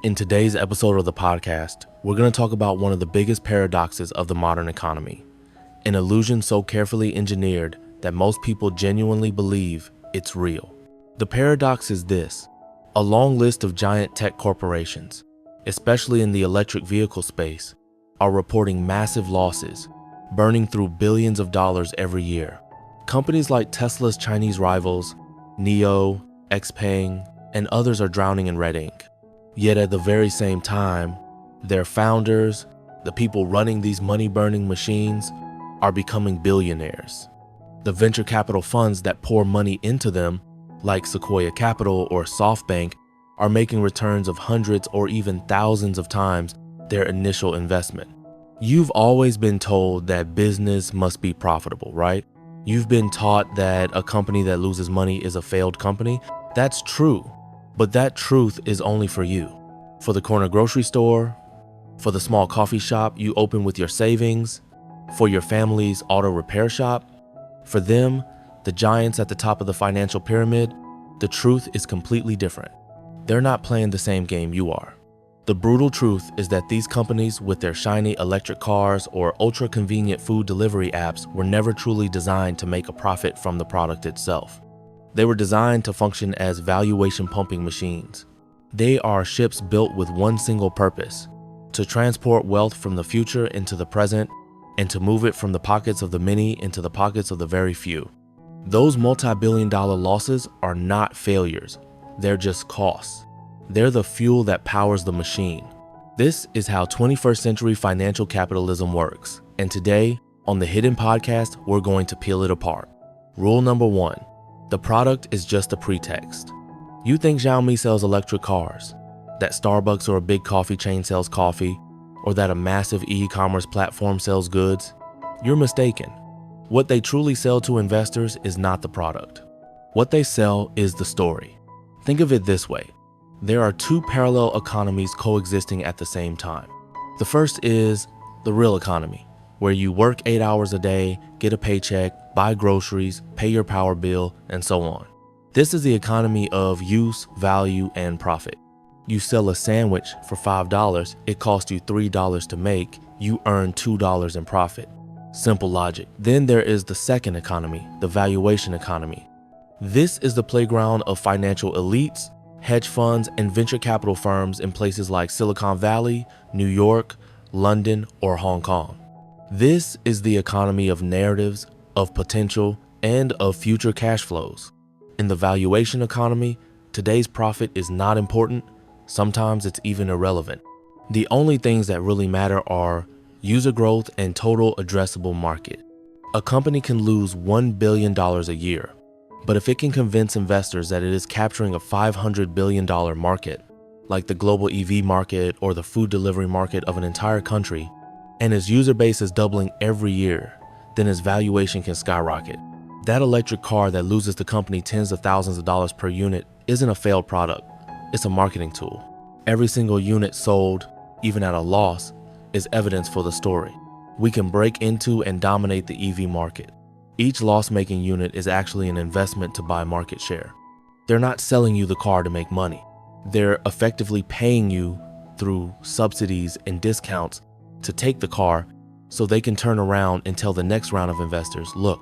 In today's episode of the podcast, we're going to talk about one of the biggest paradoxes of the modern economy, an illusion so carefully engineered that most people genuinely believe it's real. The paradox is this: a long list of giant tech corporations, especially in the electric vehicle space, are reporting massive losses, burning through billions of dollars every year. Companies like Tesla's Chinese rivals, NIO, XPeng, and others are drowning in red ink. Yet at the very same time, their founders, the people running these money-burning machines, are becoming billionaires. The venture capital funds that pour money into them, like Sequoia Capital or SoftBank, are making returns of hundreds or even thousands of times their initial investment. You've always been told that business must be profitable, right? You've been taught that a company that loses money is a failed company. That's true. But that truth is only for you. For the corner grocery store, for the small coffee shop you open with your savings, for your family's auto repair shop. For them, the giants at the top of the financial pyramid, the truth is completely different. They're not playing the same game you are. The brutal truth is that these companies with their shiny electric cars or ultra-convenient food delivery apps were never truly designed to make a profit from the product itself. They were designed to function as valuation pumping machines. They are ships built with one single purpose: to transport wealth from the future into the present and to move it from the pockets of the many into the pockets of the very few. Those multi-billion-dollar losses are not failures. They're just costs. They're the fuel that powers the machine. This is how 21st century financial capitalism works. And today, on the Hidden Podcast, we're going to peel it apart. Rule number 1. The product is just a pretext. You think Xiaomi sells electric cars, that Starbucks or a big coffee chain sells coffee, or that a massive e-commerce platform sells goods? You're mistaken. What they truly sell to investors is not the product. What they sell is the story. Think of it this way. There are two parallel economies coexisting at the same time. The first is the real economy, where you work 8 hours a day, get a paycheck, buy groceries, pay your power bill, and so on. This is the economy of use, value, and profit. You sell a sandwich for $5, it costs you $3 to make, you earn $2 in profit. Simple logic. Then there is the second economy, the valuation economy. This is the playground of financial elites, hedge funds, and venture capital firms in places like Silicon Valley, New York, London, or Hong Kong. This is the economy of narratives, of potential, and of future cash flows. In the valuation economy, today's profit is not important. Sometimes it's even irrelevant. The only things that really matter are user growth and total addressable market. A company can lose $1 billion a year, but if it can convince investors that it is capturing a $500 billion market, like the global EV market or the food delivery market of an entire country, and its user base is doubling every year, then its valuation can skyrocket. That electric car that loses the company tens of thousands of dollars per unit isn't a failed product, it's a marketing tool. Every single unit sold, even at a loss, is evidence for the story. We can break into and dominate the EV market. Each loss-making unit is actually an investment to buy market share. They're not selling you the car to make money. They're effectively paying you through subsidies and discounts to take the car so they can turn around and tell the next round of investors, look,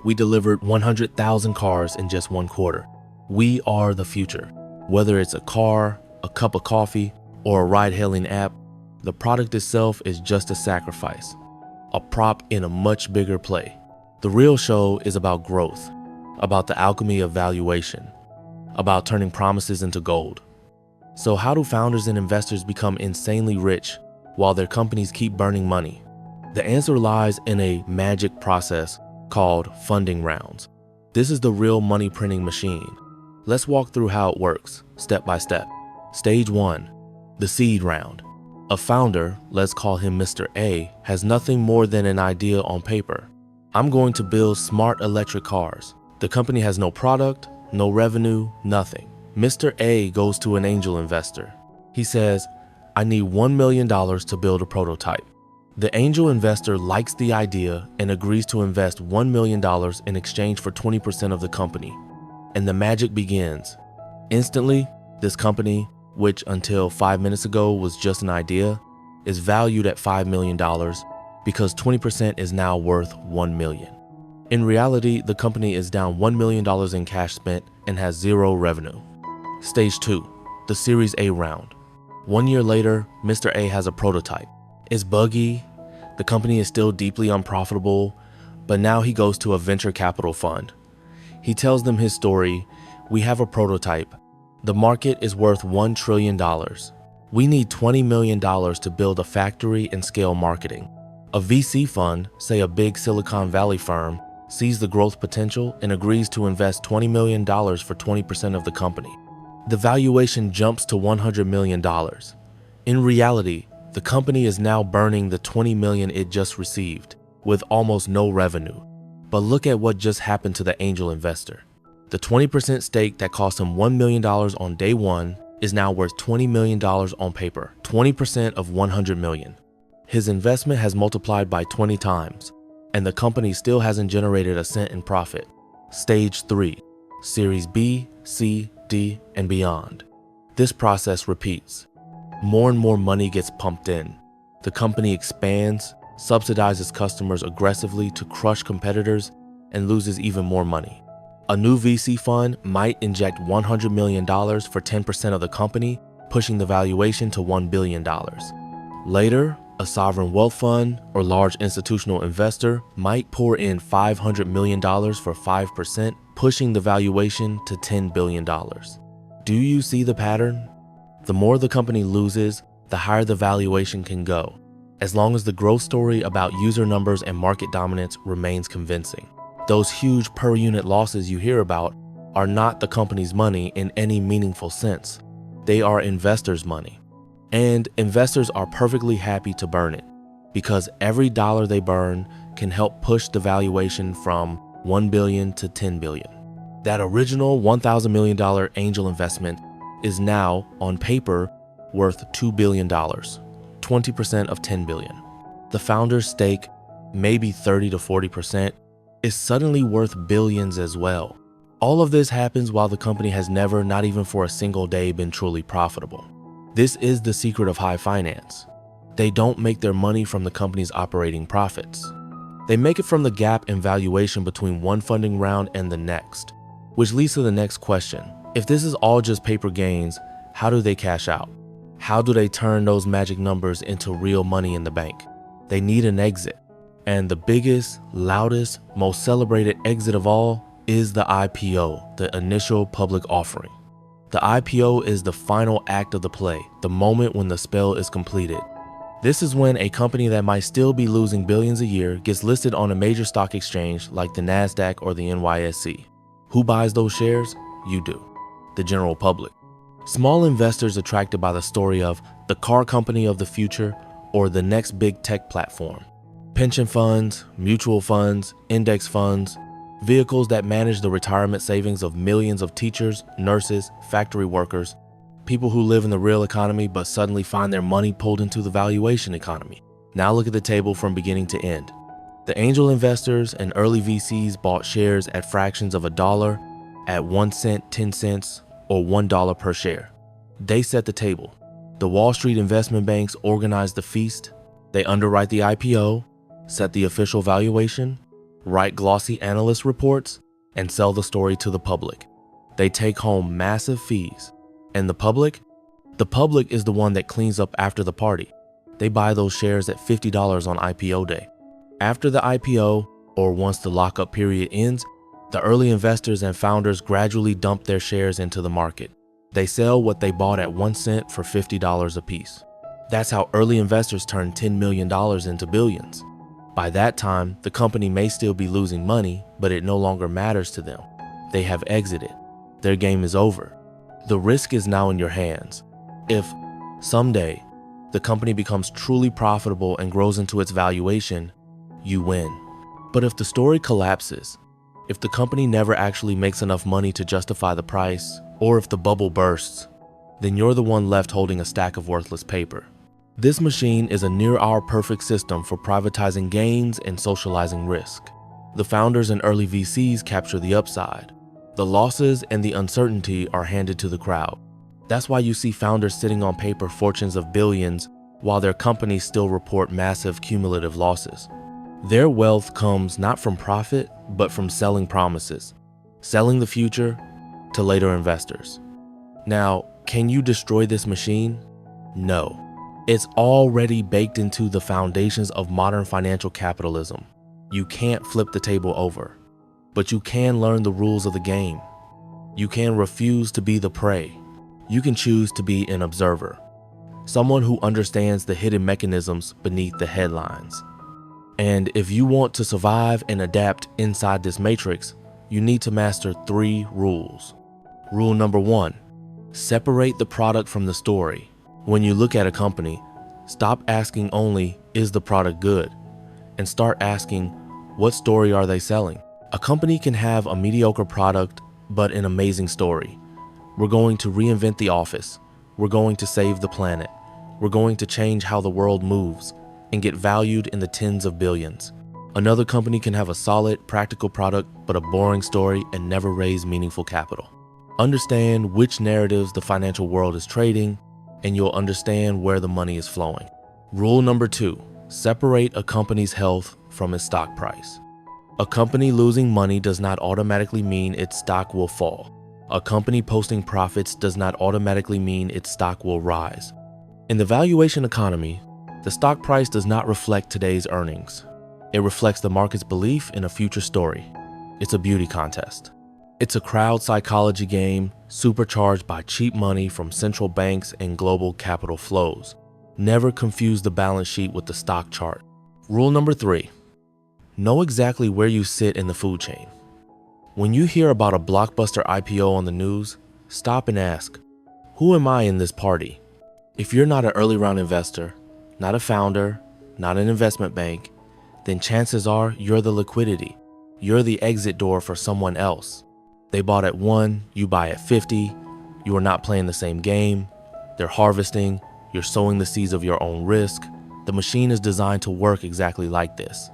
we delivered 100,000 cars in just one quarter. We are the future. Whether it's a car, a cup of coffee, or a ride-hailing app, the product itself is just a sacrifice, a prop in a much bigger play. The real show is about growth, about the alchemy of valuation, about turning promises into gold. So how do founders and investors become insanely rich while their companies keep burning money? The answer lies in a magic process called funding rounds. This is the real money printing machine. Let's walk through how it works, step by step. Stage 1, the seed round. A founder, let's call him Mr. A, has nothing more than an idea on paper. I'm going to build smart electric cars. The company has no product, no revenue, nothing. Mr. A goes to an angel investor. He says, I need $1 million to build a prototype. The angel investor likes the idea and agrees to invest $1 million in exchange for 20% of the company. And the magic begins. Instantly, this company, which until 5 minutes ago was just an idea, is valued at $5 million because 20% is now worth $1 million. In reality, the company is down $1 million in cash spent and has zero revenue. Stage 2, the Series A round. 1 year later, Mr. A has a prototype. It's buggy, the company is still deeply unprofitable, but now he goes to a venture capital fund. He tells them his story. We have a prototype. The market is worth $1 trillion. We need $20 million to build a factory and scale marketing. A VC fund, say a big Silicon Valley firm, sees the growth potential and agrees to invest $20 million for 20% of the company. The valuation jumps to $100 million. In reality, the company is now burning the $20 million it just received, with almost no revenue. But look at what just happened to the angel investor. The 20% stake that cost him $1 million on day one is now worth $20 million on paper, 20% of $100 million. His investment has multiplied by 20 times, and the company still hasn't generated a cent in profit. Stage 3, Series B, C, D, and beyond. This process repeats. More and more money gets pumped in. The company expands, subsidizes customers aggressively to crush competitors, and loses even more money. A new VC fund might inject $100 million for 10% of the company, pushing the valuation to $1 billion. Later, a sovereign wealth fund or large institutional investor might pour in $500 million for 5%, pushing the valuation to $10 billion. Do you see the pattern? The more the company loses, the higher the valuation can go, as long as the growth story about user numbers and market dominance remains convincing. Those huge per unit losses you hear about are not the company's money in any meaningful sense. They are investors' money. And investors are perfectly happy to burn it, because every dollar they burn can help push the valuation from $1 billion to $10 billion. That original $1,000 million angel investment is now, on paper, worth $2 billion, 20% of $10 billion. The founder's stake, maybe 30 to 40%, is suddenly worth billions as well. All of this happens while the company has never, not even for a single day, been truly profitable. This is the secret of high finance. They don't make their money from the company's operating profits. They make it from the gap in valuation between one funding round and the next, which leads to the next question. If this is all just paper gains, how do they cash out? How do they turn those magic numbers into real money in the bank? They need an exit. And the biggest, loudest, most celebrated exit of all is the IPO, the initial public offering. The IPO is the final act of the play, the moment when the spell is completed. This is when a company that might still be losing billions a year gets listed on a major stock exchange like the NASDAQ or the NYSE. Who buys those shares? You do. The general public. Small investors attracted by the story of the car company of the future or the next big tech platform. Pension funds, mutual funds, index funds, vehicles that manage the retirement savings of millions of teachers, nurses, factory workers, people who live in the real economy but suddenly find their money pulled into the valuation economy. Now look at the table from beginning to end. The angel investors and early VCs bought shares at fractions of a dollar, at 1 cent, 10 cents, or $1 per share. They set the table. The Wall Street investment banks organize the feast. They underwrite the IPO, set the official valuation, write glossy analyst reports, and sell the story to the public. They take home massive fees. And the public? The public is the one that cleans up after the party. They buy those shares at $50 on IPO day. After the IPO, or once the lockup period ends, the early investors and founders gradually dump their shares into the market. They sell what they bought at 1 cent for $50 a piece. That's how early investors turn $10 million into billions. By that time, the company may still be losing money, but it no longer matters to them. They have exited. Their game is over. The risk is now in your hands. If, someday, the company becomes truly profitable and grows into its valuation, you win. But if the story collapses, if the company never actually makes enough money to justify the price, or if the bubble bursts, then you're the one left holding a stack of worthless paper. This machine is a near-hour-perfect system for privatizing gains and socializing risk. The founders and early VCs capture the upside. The losses and the uncertainty are handed to the crowd. That's why you see founders sitting on paper fortunes of billions while their companies still report massive cumulative losses. Their wealth comes not from profit, but from selling promises, selling the future to later investors. Now, can you destroy this machine? No. It's already baked into the foundations of modern financial capitalism. You can't flip the table over, but you can learn the rules of the game. You can refuse to be the prey. You can choose to be an observer, someone who understands the hidden mechanisms beneath the headlines. And if you want to survive and adapt inside this matrix, you need to master 3 rules. Rule number 1, separate the product from the story. When you look at a company, stop asking only, is the product good? And start asking, what story are they selling? A company can have a mediocre product, but an amazing story. We're going to reinvent the office. We're going to save the planet. We're going to change how the world moves and get valued in the tens of billions. Another company can have a solid, practical product, but a boring story and never raise meaningful capital. Understand which narratives the financial world is trading, and you'll understand where the money is flowing. Rule number 2, separate a company's health from its stock price. A company losing money does not automatically mean its stock will fall. A company posting profits does not automatically mean its stock will rise. In the valuation economy, the stock price does not reflect today's earnings. It reflects the market's belief in a future story. It's a beauty contest. It's a crowd psychology game supercharged by cheap money from central banks and global capital flows. Never confuse the balance sheet with the stock chart. Rule number 3, know exactly where you sit in the food chain. When you hear about a blockbuster IPO on the news, stop and ask, who am I in this party? If you're not an early round investor, not a founder, not an investment bank, then chances are you're the liquidity. You're the exit door for someone else. They bought at 1, you buy at 50. You are not playing the same game. They're harvesting. You're sowing the seeds of your own risk. The machine is designed to work exactly like this.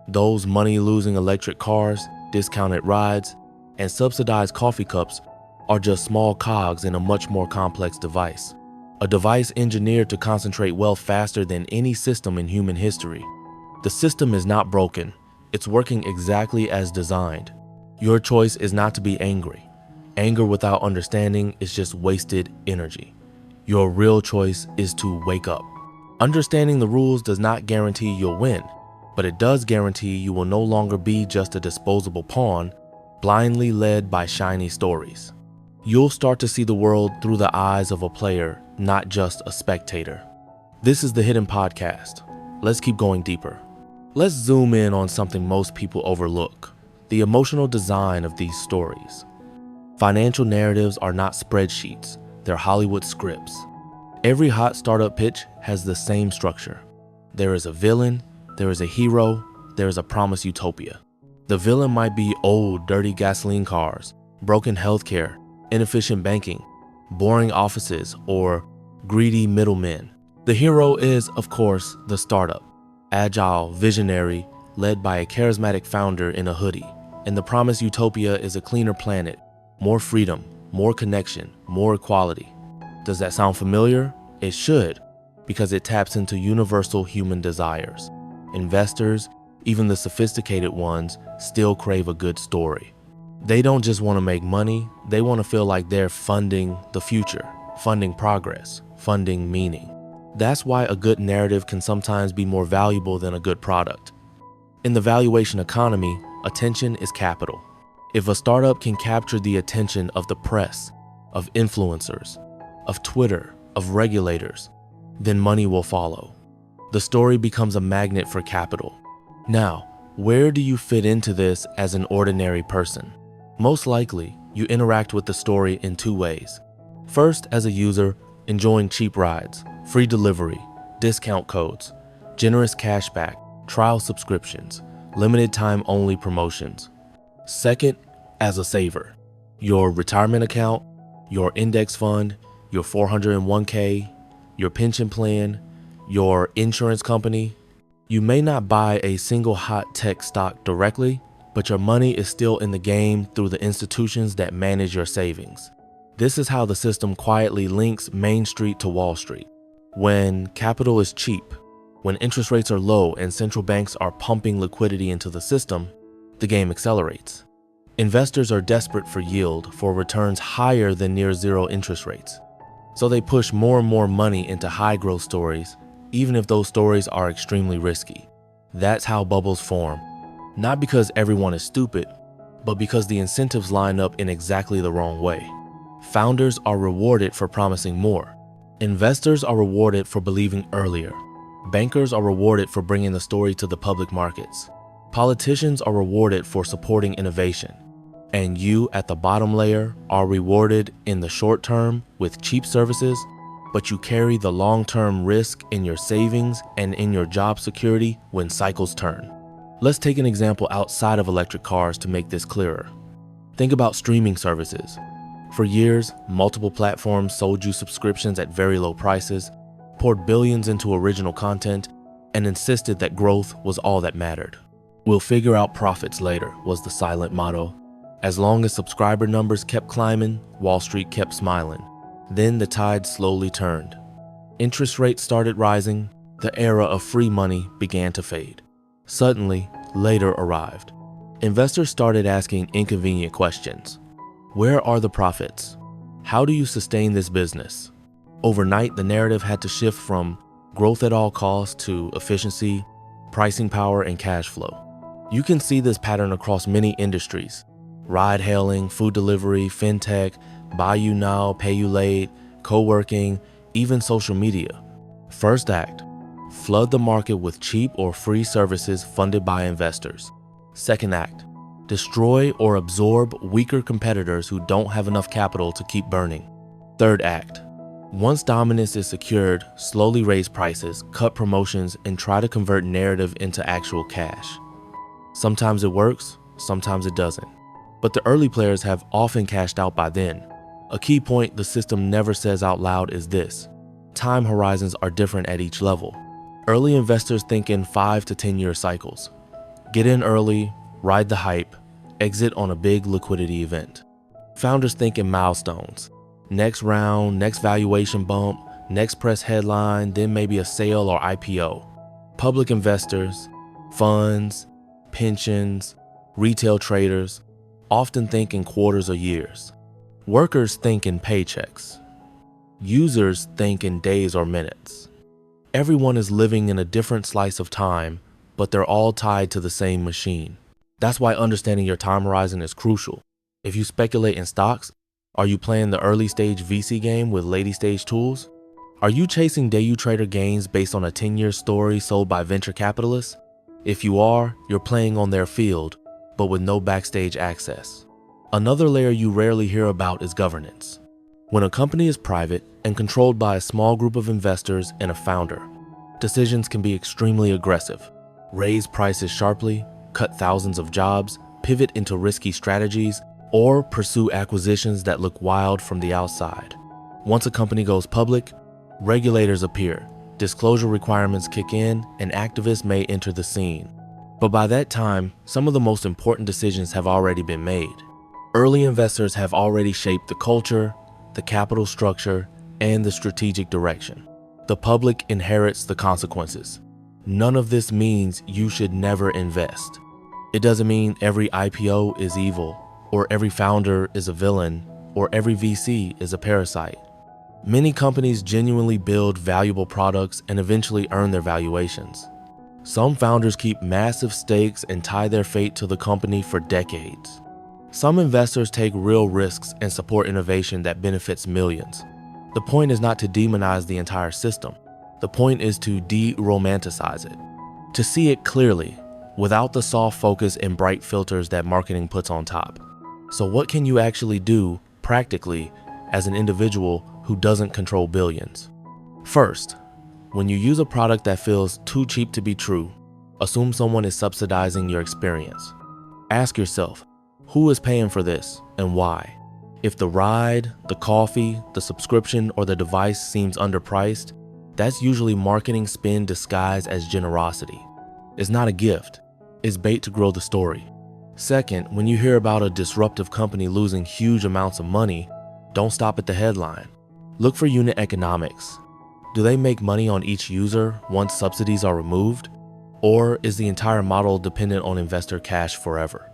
Those money-losing electric cars, discounted rides, and subsidized coffee cups are just small cogs in a much more complex device. A device engineered to concentrate wealth faster than any system in human history. The system is not broken. It's working exactly as designed. Your choice is not to be angry. Anger without understanding is just wasted energy. Your real choice is to wake up. Understanding the rules does not guarantee you'll win, but it does guarantee you will no longer be just a disposable pawn, blindly led by shiny stories. You'll start to see the world through the eyes of a player, not just a spectator. This is the Hidden Podcast. Let's keep going deeper. Let's zoom in on something most people overlook: the emotional design of these stories. Financial narratives are not spreadsheets, they're Hollywood scripts. Every hot startup pitch has the same structure. There is a villain, there is a hero, there is a promised utopia. The villain might be old, dirty gasoline cars, broken healthcare, inefficient banking, boring offices, or greedy middlemen. The hero is, of course, the startup, agile, visionary, led by a charismatic founder in a hoodie. And the promised utopia is a cleaner planet, more freedom, more connection, more equality. Does that sound familiar? It should, because it taps into universal human desires. Investors, even the sophisticated ones, still crave a good story. They don't just want to make money, they want to feel like they're funding the future, funding progress, funding meaning. That's why a good narrative can sometimes be more valuable than a good product. In the valuation economy, attention is capital. If a startup can capture the attention of the press, of influencers, of Twitter, of regulators, then money will follow. The story becomes a magnet for capital. Now, where do you fit into this as an ordinary person? Most likely, you interact with the story in 2 ways. First, as a user, enjoying cheap rides, free delivery, discount codes, generous cashback, trial subscriptions, limited time only promotions. Second, as a saver. Your retirement account, your index fund, your 401k, your pension plan, your insurance company. You may not buy a single hot tech stock directly, but your money is still in the game through the institutions that manage your savings. This is how the system quietly links Main Street to Wall Street. When capital is cheap, when interest rates are low and central banks are pumping liquidity into the system, the game accelerates. Investors are desperate for yield, for returns higher than near zero interest rates. So they push more and more money into high growth stories, even if those stories are extremely risky. That's how bubbles form. Not because everyone is stupid, but because the incentives line up in exactly the wrong way. Founders are rewarded for promising more. Investors are rewarded for believing earlier. Bankers are rewarded for bringing the story to the public markets. Politicians are rewarded for supporting innovation. And you at the bottom layer are rewarded in the short term with cheap services, but you carry the long-term risk in your savings and in your job security when cycles turn. Let's take an example outside of electric cars to make this clearer. Think about streaming services. For years, multiple platforms sold you subscriptions at very low prices, poured billions into original content, and insisted that growth was all that mattered. "We'll figure out profits later," was the silent motto. As long as subscriber numbers kept climbing, Wall Street kept smiling. Then the tide slowly turned. Interest rates started rising. The era of free money began to fade. Suddenly, later arrived. Investors started asking inconvenient questions. Where are the profits? How do you sustain this business? Overnight, the narrative had to shift from growth at all costs to efficiency, pricing power, and cash flow. You can see this pattern across many industries. Ride-hailing, food delivery, fintech, buy you now, pay you late, co-working, even social media. First act, flood the market with cheap or free services funded by investors. Second act, destroy or absorb weaker competitors who don't have enough capital to keep burning. Third act, once dominance is secured, slowly raise prices, cut promotions, and try to convert narrative into actual cash. Sometimes it works, sometimes it doesn't. But the early players have often cashed out by then. A key point the system never says out loud is this: time horizons are different at each level. Early investors think in 5 to 10-year cycles. Get in early, ride the hype, exit on a big liquidity event. Founders think in milestones. Next round, next valuation bump, next press headline, then maybe a sale or IPO. Public investors, funds, pensions, retail traders often think in quarters or years. Workers think in paychecks. Users think in days or minutes. Everyone is living in a different slice of time, but they're all tied to the same machine. That's why understanding your time horizon is crucial. If you speculate in stocks, are you playing the early stage VC game with late stage tools? Are you chasing day trader gains based on a 10-year story sold by venture capitalists? If you are, you're playing on their field, but with no backstage access. Another layer you rarely hear about is governance. When a company is private and controlled by a small group of investors and a founder, decisions can be extremely aggressive. Raise prices sharply, cut thousands of jobs, pivot into risky strategies, or pursue acquisitions that look wild from the outside. Once a company goes public, regulators appear, disclosure requirements kick in, and activists may enter the scene. But by that time, some of the most important decisions have already been made. Early investors have already shaped the culture, the capital structure, and the strategic direction. The public inherits the consequences. None of this means you should never invest. It doesn't mean every IPO is evil, or every founder is a villain, or every VC is a parasite. Many companies genuinely build valuable products and eventually earn their valuations. Some founders keep massive stakes and tie their fate to the company for decades. Some investors take real risks and support innovation that benefits millions. The point is not to demonize the entire system. The point is to de-romanticize it, to see it clearly, without the soft focus and bright filters that marketing puts on top. So what can you actually do, practically, as an individual who doesn't control billions? First, when you use a product that feels too cheap to be true, assume someone is subsidizing your experience. Ask yourself, who is paying for this and why? If the ride, the coffee, the subscription, or the device seems underpriced, that's usually marketing spin disguised as generosity. It's not a gift, it's bait to grow the story. Second, when you hear about a disruptive company losing huge amounts of money, Don't stop at the headline. Look for unit economics. Do they make money on each user once subsidies are removed? Or is the entire model dependent on investor cash forever?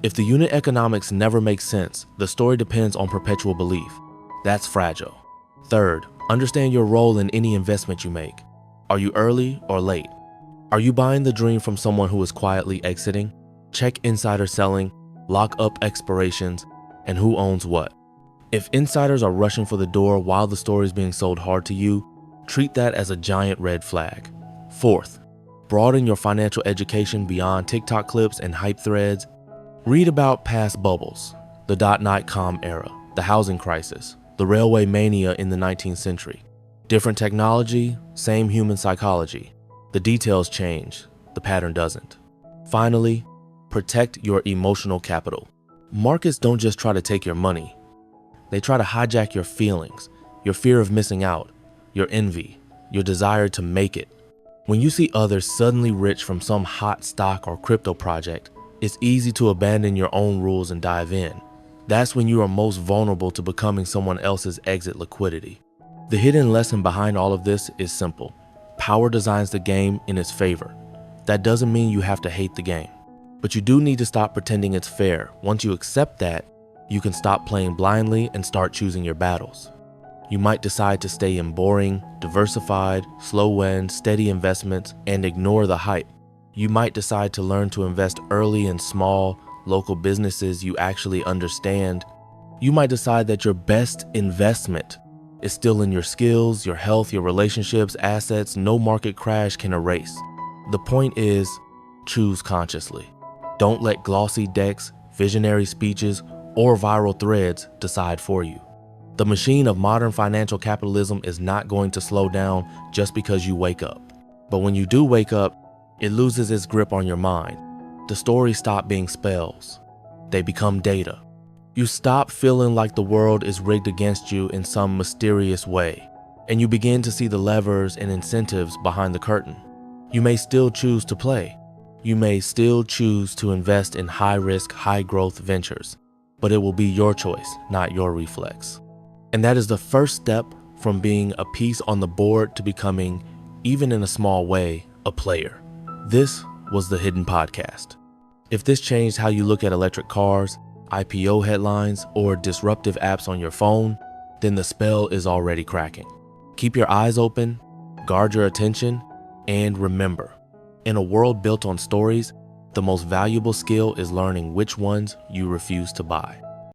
If the unit economics never makes sense, the story depends on perpetual belief. That's fragile. Third, understand your role in any investment you make. Are you early or late? Are you buying the dream from someone who is quietly exiting? Check insider selling, lock up expirations, and who owns what. If insiders are rushing for the door while the story is being sold hard to you, treat that as a giant red flag. Fourth, broaden your financial education beyond TikTok clips and hype threads. Read about past bubbles, the dot-com era, the housing crisis, the railway mania in the 19th century. Different technology, same human psychology. The details change, the pattern doesn't. Finally, protect your emotional capital. Markets don't just try to take your money. They try to hijack your feelings, your fear of missing out, your envy, your desire to make it. When you see others suddenly rich from some hot stock or crypto project, it's easy to abandon your own rules and dive in. That's when you are most vulnerable to becoming someone else's exit liquidity. The hidden lesson behind all of this is simple. Power designs the game in its favor. That doesn't mean you have to hate the game, but you do need to stop pretending it's fair. Once you accept that, you can stop playing blindly and start choosing your battles. You might decide to stay in boring, diversified, slow win, steady investments and ignore the hype. You might decide to learn to invest early in small, local businesses you actually understand. You might decide that your best investment is still in your skills, your health, your relationships, assets no market crash can erase. The point is, choose consciously. Don't let glossy decks, visionary speeches, or viral threads decide for you. The machine of modern financial capitalism is not going to slow down just because you wake up. But when you do wake up, it loses its grip on your mind. The stories stop being spells. They become data. You stop feeling like the world is rigged against you in some mysterious way, and you begin to see the levers and incentives behind the curtain. You may still choose to play. You may still choose to invest in high-risk, high-growth ventures, but it will be your choice, not your reflex. And that is the first step from being a piece on the board to becoming, even in a small way, a player. This was The Hidden Podcast. If this changed how you look at electric cars, IPO headlines, or disruptive apps on your phone, then the spell is already cracking. Keep your eyes open, guard your attention, and remember, in a world built on stories, the most valuable skill is learning which ones you refuse to buy.